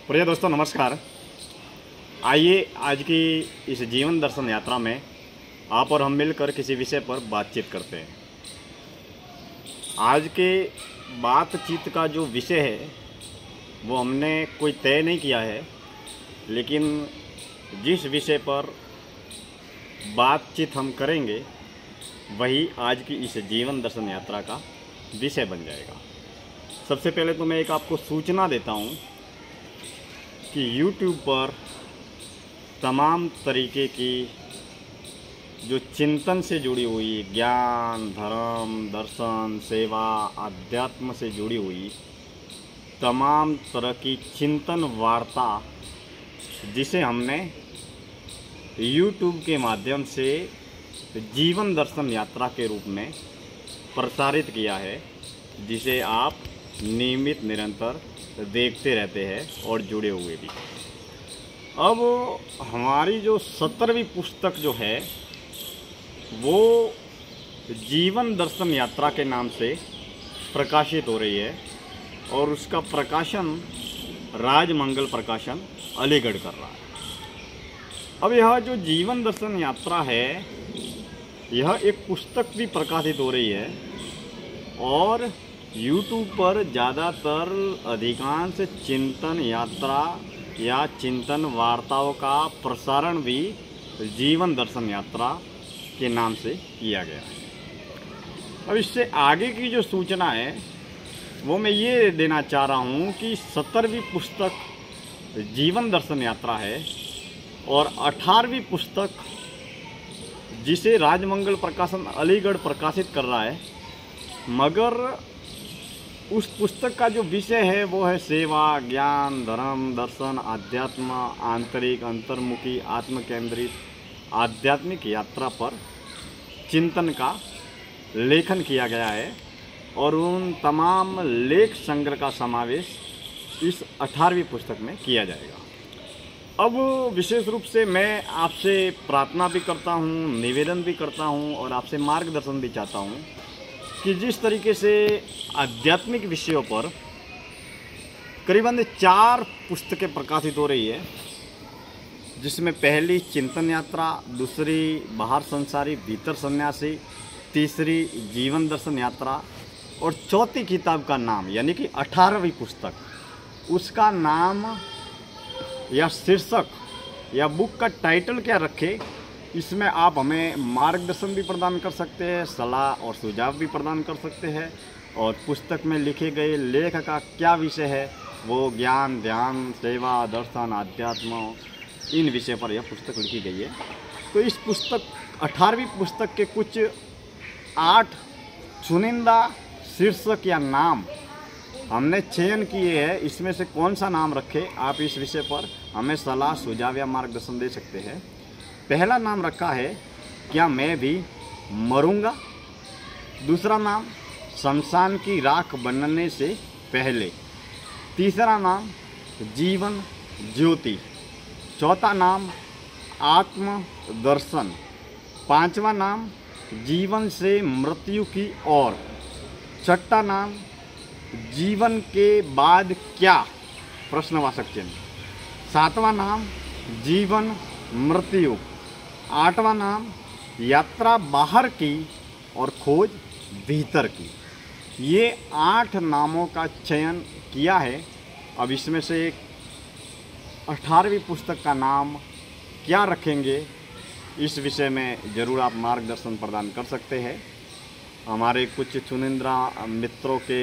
प्रिय दोस्तों नमस्कार। आइए आज की इस जीवन दर्शन यात्रा में आप और हम मिलकर किसी विषय पर बातचीत करते हैं। आज के बातचीत का जो विषय है वो हमने कोई तय नहीं किया है, लेकिन जिस विषय पर बातचीत हम करेंगे वही आज की इस जीवन दर्शन यात्रा का विषय बन जाएगा। सबसे पहले तो मैं एक आपको सूचना देता हूँ कि YouTube पर तमाम तरीके की जो चिंतन से जुड़ी हुई ज्ञान, धर्म, दर्शन, सेवा, अध्यात्म से जुड़ी हुई तमाम तरह की चिंतन वार्ता जिसे हमने YouTube के माध्यम से जीवन दर्शन यात्रा के रूप में प्रसारित किया है, जिसे आप नियमित निरंतर देखते रहते हैं और जुड़े हुए भी। अब हमारी जो 17वीं पुस्तक जो है वो जीवन दर्शन यात्रा के नाम से प्रकाशित हो रही है और उसका प्रकाशन राजमंगल प्रकाशन अलीगढ़ कर रहा है। अब यह जो जीवन दर्शन यात्रा है यह एक पुस्तक भी प्रकाशित हो रही है और YouTube पर ज़्यादातर अधिकांश चिंतन यात्रा या चिंतन वार्ताओं का प्रसारण भी जीवन दर्शन यात्रा के नाम से किया गया है। अब इससे आगे की जो सूचना है वो मैं ये देना चाह रहा हूँ कि 17वीं पुस्तक जीवन दर्शन यात्रा है और 18वीं पुस्तक जिसे राजमंगल प्रकाशन अलीगढ़ प्रकाशित कर रहा है, मगर उस पुस्तक का जो विषय है वो है सेवा, ज्ञान, धर्म, दर्शन, अध्यात्म, आंतरिक, अंतर्मुखी, आत्मकेंद्रित आध्यात्मिक यात्रा पर चिंतन का लेखन किया गया है और उन तमाम लेख संग्रह का समावेश इस 18वीं पुस्तक में किया जाएगा। अब विशेष रूप से मैं आपसे प्रार्थना भी करता हूँ, निवेदन भी करता हूँ और आपसे मार्गदर्शन भी चाहता हूँ कि जिस तरीके से आध्यात्मिक विषयों पर करीबन 4 पुस्तकें प्रकाशित हो रही है, जिसमें पहली चिंतन यात्रा, दूसरी बाहर संसारी भीतर सन्यासी, तीसरी जीवन दर्शन यात्रा और चौथी किताब का नाम यानी कि 18वीं पुस्तक, उसका नाम या शीर्षक या बुक का टाइटल क्या रखे, इसमें आप हमें मार्गदर्शन भी प्रदान कर सकते हैं, सलाह और सुझाव भी प्रदान कर सकते हैं और पुस्तक में लिखे गए लेख का क्या विषय है वो ज्ञान, ध्यान, सेवा, दर्शन, अध्यात्म, इन विषय पर यह पुस्तक लिखी गई है। तो इस पुस्तक 18वीं पुस्तक के कुछ 8 चुनिंदा शीर्षक या नाम हमने चयन किए हैं। इसमें से कौन सा नाम रखे, आप इस विषय पर हमें सलाह, सुझाव या मार्गदर्शन दे सकते हैं। पहला नाम रखा है क्या मैं भी मरूंगा, दूसरा नाम शमशान की राख बनने से पहले, तीसरा नाम जीवन ज्योति, चौथा नाम आत्म दर्शन, पांचवा नाम जीवन से मृत्यु की ओर, छठा नाम जीवन के बाद क्या, प्रश्नवाचक चिन्ह, सातवां नाम जीवन मृत्यु, 8वां नाम यात्रा बाहर की और खोज भीतर की। ये 8 नामों का चयन किया है। अब इसमें से 18वीं पुस्तक का नाम क्या रखेंगे, इस विषय में ज़रूर आप मार्गदर्शन प्रदान कर सकते हैं। हमारे कुछ चुनिंदा मित्रों के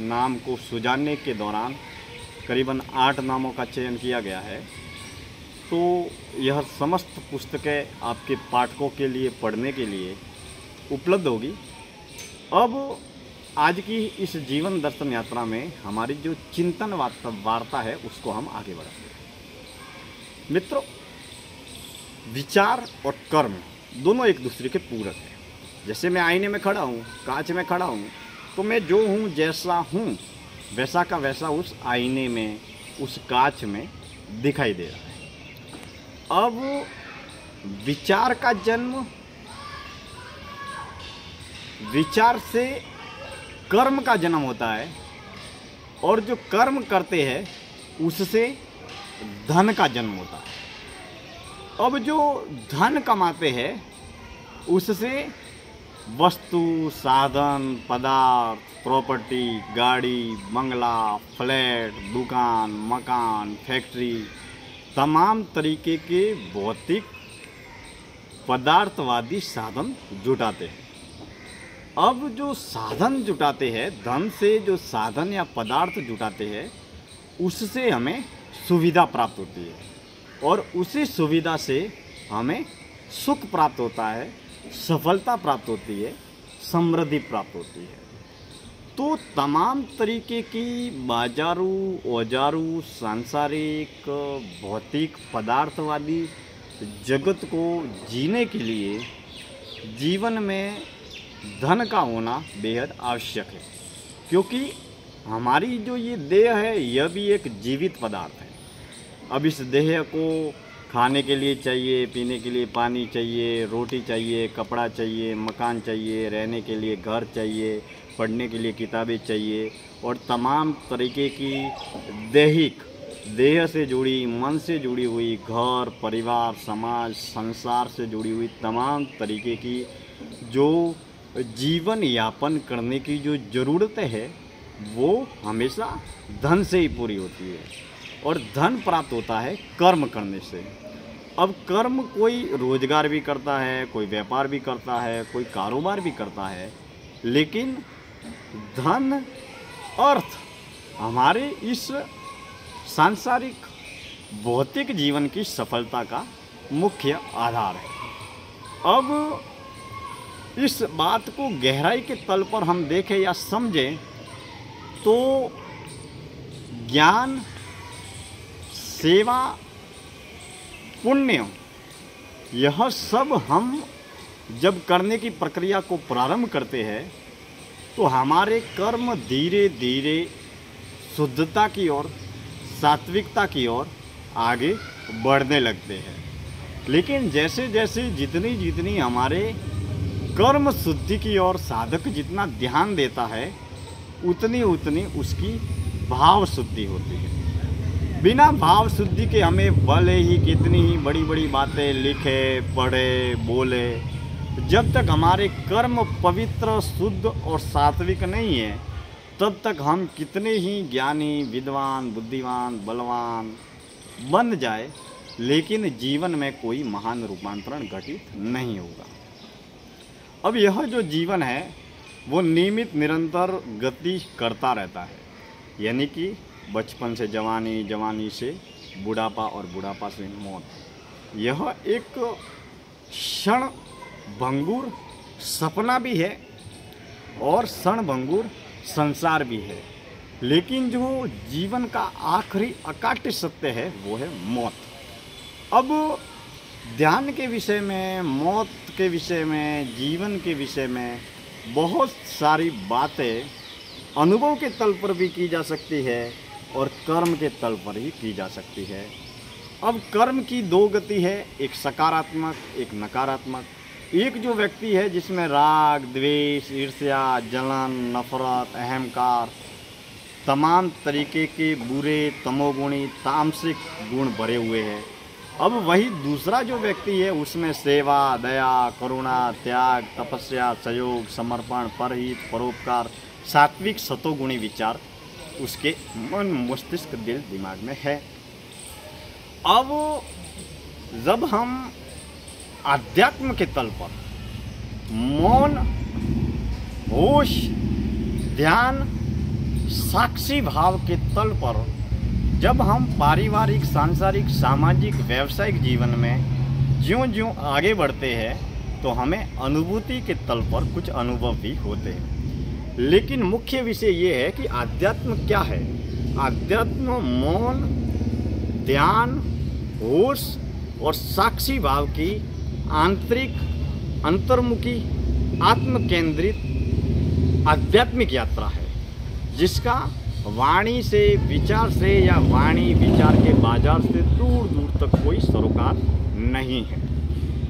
नाम को सुझाने के दौरान करीबन 8 नामों का चयन किया गया है। तो यह समस्त पुस्तकें आपके पाठकों के लिए पढ़ने के लिए उपलब्ध होगी। अब आज की इस जीवन दर्शन यात्रा में हमारी जो चिंतन वार्ता है उसको हम आगे बढ़ाएंगे। मित्रों, विचार और कर्म दोनों एक दूसरे के पूरक हैं। जैसे मैं आईने में खड़ा हूँ, कांच में खड़ा हूँ, तो मैं जो हूँ, जैसा हूँ, वैसा का वैसा उस आईने में, उस कांच में दिखाई दे रहा है। अब विचार का जन्म विचार से कर्म का जन्म होता है और जो कर्म करते हैं उससे धन का जन्म होता है। अब जो धन कमाते हैं उससे वस्तु, साधन, पदार्थ, प्रॉपर्टी, गाड़ी, बंगला, फ्लैट, दुकान, मकान, फैक्ट्री, तमाम तरीके के भौतिक पदार्थवादी साधन जुटाते हैं। अब जो साधन जुटाते हैं, धन से जो साधन या पदार्थ जुटाते हैं, उससे हमें सुविधा प्राप्त होती है और उसी सुविधा से हमें सुख प्राप्त होता है, सफलता प्राप्त होती है, समृद्धि प्राप्त होती है। तो तमाम तरीके की बाजारू, औजारू, सांसारिक, भौतिक, पदार्थवादी जगत को जीने के लिए जीवन में धन का होना बेहद आवश्यक है, क्योंकि हमारी जो ये देह है यह भी एक जीवित पदार्थ है। अब इस देह को खाने के लिए चाहिए, पीने के लिए पानी चाहिए, रोटी चाहिए, कपड़ा चाहिए, मकान चाहिए, रहने के लिए घर चाहिए, पढ़ने के लिए किताबें चाहिए और तमाम तरीके की दैहिक, देह से जुड़ी, मन से जुड़ी हुई, घर, परिवार, समाज, संसार से जुड़ी हुई तमाम तरीके की जो जीवन यापन करने की जो ज़रूरतें हैं वो हमेशा धन से ही पूरी होती है और धन प्राप्त होता है कर्म करने से। अब कर्म कोई रोजगार भी करता है, कोई व्यापार भी करता है, कोई कारोबार भी करता है, लेकिन धन, अर्थ हमारे इस सांसारिक भौतिक जीवन की सफलता का मुख्य आधार है। अब इस बात को गहराई के तल पर हम देखें या समझें तो ज्ञान, सेवा, पुण्य, यह सब हम जब करने की प्रक्रिया को प्रारंभ करते हैं तो हमारे कर्म धीरे धीरे शुद्धता की ओर, सात्विकता की ओर आगे बढ़ने लगते हैं। लेकिन जैसे जैसे जितनी जितनी हमारे कर्म शुद्धि की ओर साधक जितना ध्यान देता है उतनी उतनी उसकी भाव शुद्धि होती है। बिना भाव शुद्धि के हमें भले ही कितनी ही बड़ी बड़ी बातें लिखे, पढ़े, बोले, जब तक हमारे कर्म पवित्र, शुद्ध और सात्विक नहीं है तब तक हम कितने ही ज्ञानी, विद्वान, बुद्धिमान, बलवान बन जाए, लेकिन जीवन में कोई महान रूपांतरण घटित नहीं होगा। अब यह जो जीवन है वो नियमित निरंतर गति करता रहता है, यानी कि बचपन से जवानी, जवानी से बुढ़ापा और बुढ़ापा से मौत। यह एक क्षण भंगुर सपना भी है और क्षण भंगुर संसार भी है, लेकिन जो जीवन का आखिरी अकाट्य सत्य है वो है मौत। अब ध्यान के विषय में, मौत के विषय में, जीवन के विषय में बहुत सारी बातें अनुभव के तल पर भी की जा सकती है और कर्म के तल पर ही की जा सकती है। अब कर्म की दो गति है, एक सकारात्मक, एक नकारात्मक। एक जो व्यक्ति है जिसमें राग, द्वेष, ईर्ष्या, जलन, नफरत, अहंकार, तमाम तरीके के बुरे, तमोगुणी, तामसिक गुण भरे हुए हैं। अब वही दूसरा जो व्यक्ति है उसमें सेवा, दया, करुणा, त्याग, तपस्या, सहयोग, समर्पण, परहित, परोपकार, सात्विक सतोगुणी विचार उसके मन, मस्तिष्क, दिल, दिमाग में है। अब जब हम आध्यात्म के तल पर मौन, होश, ध्यान, साक्षी भाव के तल पर जब हम पारिवारिक, सांसारिक, सामाजिक, व्यावसायिक जीवन में ज्यों-ज्यों आगे बढ़ते हैं तो हमें अनुभूति के तल पर कुछ अनुभव भी होते हैं। लेकिन मुख्य विषय ये है कि आध्यात्म क्या है। आध्यात्म मौन, ध्यान, होश और साक्षी भाव की आंतरिक, अंतर्मुखी, आत्म केंद्रित आध्यात्मिक यात्रा है, जिसका वाणी से, विचार से या वाणी विचार के बाजार से दूर दूर तक कोई सरोकार नहीं है।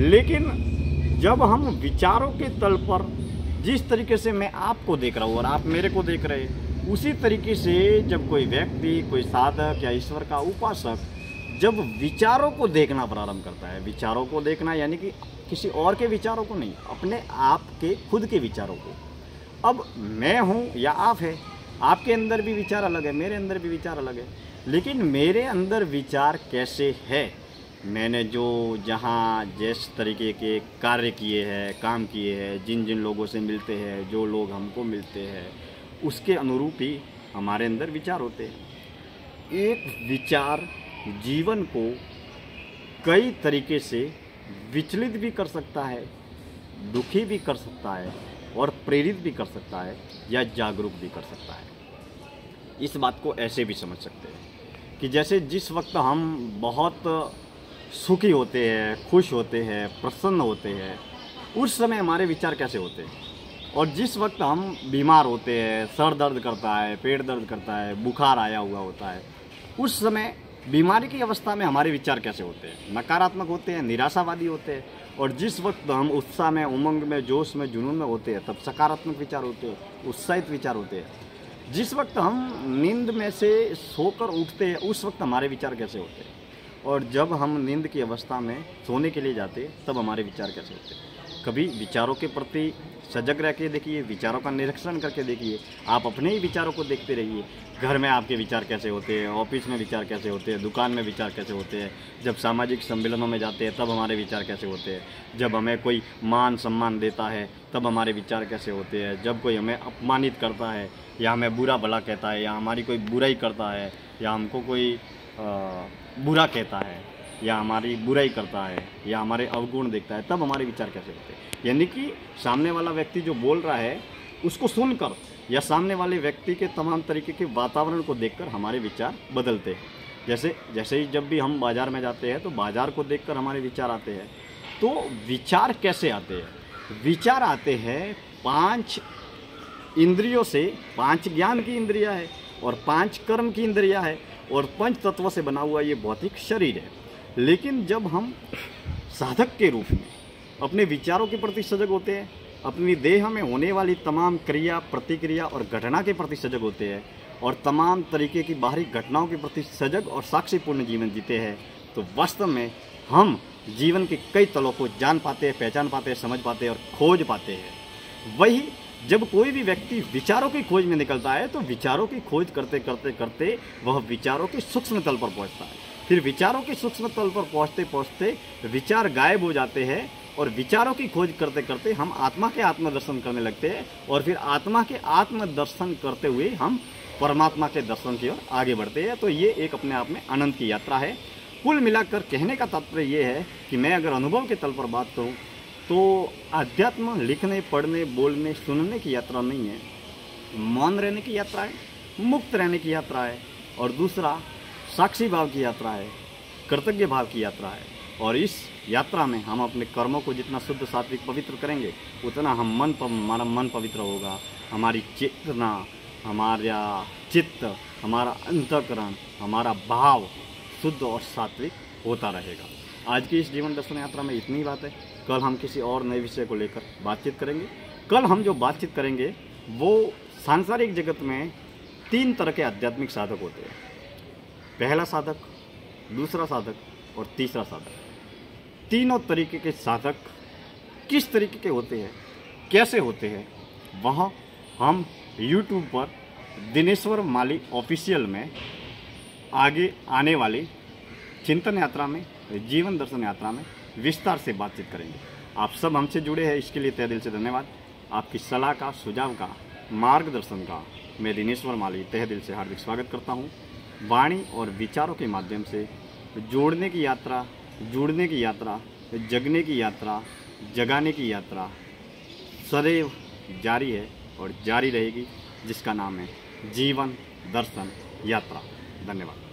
लेकिन जब हम विचारों के तल पर, जिस तरीके से मैं आपको देख रहा हूँ और आप मेरे को देख रहे हैं, उसी तरीके से जब कोई व्यक्ति, कोई साधक या ईश्वर का उपासक जब विचारों को देखना प्रारंभ करता है, विचारों को देखना यानी कि किसी और के विचारों को नहीं, अपने आप के खुद के विचारों को। अब मैं हूँ या आप है, आपके अंदर भी विचार अलग है, मेरे अंदर भी विचार अलग है, लेकिन मेरे अंदर विचार कैसे है, मैंने जो जहाँ जिस तरीके के कार्य किए हैं, काम किए हैं, जिन जिन लोगों से मिलते हैं, जो लोग हमको मिलते हैं, उसके अनुरूप ही हमारे अंदर विचार होते हैं। एक विचार जीवन को कई तरीके से विचलित भी कर सकता है, दुखी भी कर सकता है और प्रेरित भी कर सकता है या जागरूक भी कर सकता है। इस बात को ऐसे भी समझ सकते हैं कि जैसे जिस वक्त हम बहुत सुखी होते हैं, खुश होते हैं, प्रसन्न होते हैं, उस समय हमारे विचार कैसे होते हैं, और जिस वक्त हम बीमार होते हैं, सर दर्द करता है, पेट दर्द करता है, बुखार आया हुआ होता है, उस समय बीमारी की अवस्था में हमारे विचार कैसे होते हैं, नकारात्मक होते हैं, निराशावादी होते हैं। और जिस वक्त हम उत्साह में, उमंग में, जोश में, जुनून में होते हैं, तब सकारात्मक विचार होते हैं, उत्साहित विचार होते हैं। जिस वक्त हम नींद में से सोकर उठते हैं, उस वक्त हमारे विचार कैसे होते हैं, और जब हम नींद की अवस्था में सोने के लिए जाते हैं तब हमारे विचार कैसे होते हैं। कभी विचारों के प्रति सजग रह के देखिए, विचारों का निरीक्षण करके देखिए, आप अपने ही विचारों को देखते रहिए। घर में आपके विचार कैसे होते हैं, ऑफिस में विचार कैसे होते हैं, दुकान में विचार कैसे होते हैं, जब सामाजिक सम्मेलनों में जाते हैं तब हमारे विचार कैसे होते हैं, जब हमें कोई मान सम्मान देता है तब हमारे विचार कैसे होते हैं, जब कोई हमें अपमानित करता है या हमें बुरा भला कहता है या हमारी कोई बुराई करता है या हमको कोई बुरा कहता है या हमारी बुराई करता है या हमारे अवगुण देखता है, तब हमारे विचार कैसे होते हैं। यानी कि सामने वाला व्यक्ति जो बोल रहा है उसको सुनकर या सामने वाले व्यक्ति के तमाम तरीके के वातावरण को देखकर हमारे विचार बदलते हैं। जैसे ही जब भी हम बाज़ार में जाते हैं तो बाज़ार को देखकर हमारे विचार आते हैं। तो विचार कैसे आते हैं? विचार आते हैं 5 इंद्रियों से। 5 ज्ञान की इंद्रियां है और 5 कर्म की इंद्रियां है और 5 तत्वों से बना हुआ ये भौतिक शरीर है। लेकिन जब हम साधक के रूप में अपने विचारों के प्रति सजग होते हैं, अपनी देह में होने वाली तमाम क्रिया, प्रतिक्रिया और घटना के प्रति सजग होते हैं और तमाम तरीके की बाहरी घटनाओं के प्रति सजग और साक्षीपूर्ण जीवन जीते हैं, तो वास्तव में हम जीवन के कई तलों को जान पाते हैं, पहचान पाते हैं, समझ पाते हैं और खोज पाते हैं। वही जब कोई भी व्यक्ति विचारों की खोज में निकलता है तो विचारों की खोज करते करते करते वह विचारों के सूक्ष्म तल पर पहुंचता है। फिर विचारों के सूक्ष्म तल पर पहुंचते पहुंचते विचार गायब हो जाते हैं और विचारों की खोज करते करते हम आत्मा के आत्मदर्शन करने लगते हैं और फिर आत्मा के आत्मदर्शन करते हुए हम परमात्मा के दर्शन की ओर आगे बढ़ते हैं। तो ये एक अपने आप में आनंद की यात्रा है। कुल मिलाकर कहने का तात्पर्य ये है कि मैं अगर अनुभव के तल पर बात करूँ तो अध्यात्म लिखने, पढ़ने, बोलने, सुनने की यात्रा नहीं है, मौन रहने की यात्रा है, मुक्त रहने की यात्रा है, और दूसरा साक्षी भाव की यात्रा है, कृतज्ञ भाव की यात्रा है। और इस यात्रा में हम अपने कर्मों को जितना शुद्ध, सात्विक, पवित्र करेंगे उतना हमारा मन पवित्र होगा, हमारी चेतना, हमारा चित्त, हमारा अंतःकरण, हमारा भाव शुद्ध और सात्विक होता रहेगा। आज की इस जीवन दर्शन यात्रा में इतनी बात है। कल हम किसी और नए विषय को लेकर बातचीत करेंगे। कल हम जो बातचीत करेंगे वो सांसारिक जगत में 3 तरह के आध्यात्मिक साधक होते हैं। पहला साधक, दूसरा साधक और तीसरा साधक। तीनों तरीके के साधक किस तरीके के होते हैं, कैसे होते हैं, वह हम YouTube पर दिनेश्वर माली ऑफिशियल में आगे आने वाली चिंतन यात्रा में, जीवन दर्शन यात्रा में विस्तार से बातचीत करेंगे। आप सब हमसे जुड़े हैं, इसके लिए तहे दिल से धन्यवाद। आपकी सलाह का, सुझाव का, मार्गदर्शन का मैं दिनेश्वर माली तहे दिल से हार्दिक स्वागत करता हूँ। वाणी और विचारों के माध्यम से जोड़ने की यात्रा, जुड़ने की यात्रा, जगने की यात्रा, जगाने की यात्रा सदैव जारी है और जारी रहेगी, जिसका नाम है जीवन दर्शन यात्रा। धन्यवाद।